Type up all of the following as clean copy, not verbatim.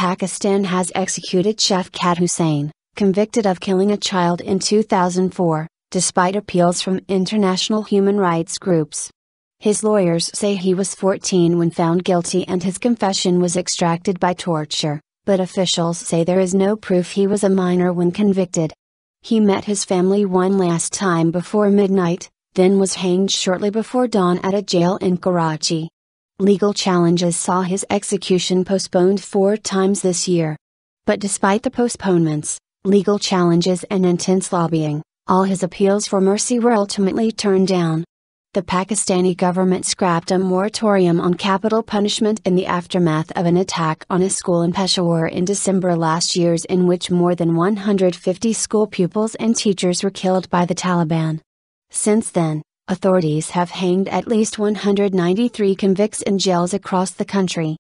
Pakistan has executed Shafqat Hussain, convicted of killing a child in 2004, despite appeals from international human rights groups. His lawyers say he was 14 when found guilty and his confession was extracted by torture, but officials say there is no proof he was a minor when convicted. He met his family one last time before midnight, then was hanged shortly before dawn at a jail in Karachi. Legal challenges saw his execution postponed 4 times this year. But despite the postponements, legal challenges and intense lobbying, all his appeals for mercy were ultimately turned down. The Pakistani government scrapped a moratorium on capital punishment in the aftermath of an attack on a school in Peshawar in December last year, in which more than 150 school pupils and teachers were killed by the Taliban. Since then, authorities have hanged at least 193 convicts in jails across the country.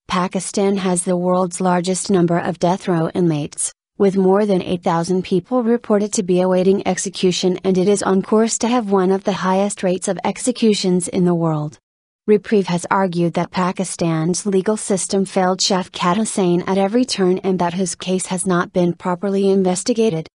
Pakistan has the world's largest number of death row inmates, with more than 8,000 people reported to be awaiting execution, and it is on course to have one of the highest rates of executions in the world. Reprieve has argued that Pakistan's legal system failed Shafqat Hussain at every turn and that his case has not been properly investigated.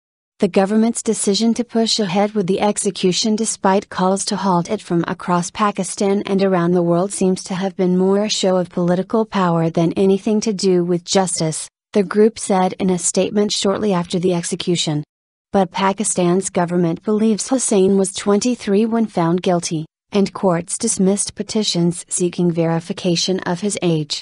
The government's decision to push ahead with the execution despite calls to halt it from across Pakistan and around the world seems to have been more a show of political power than anything to do with justice, the group said in a statement shortly after the execution. But Pakistan's government believes Hussain was 23 when found guilty, and courts dismissed petitions seeking verification of his age.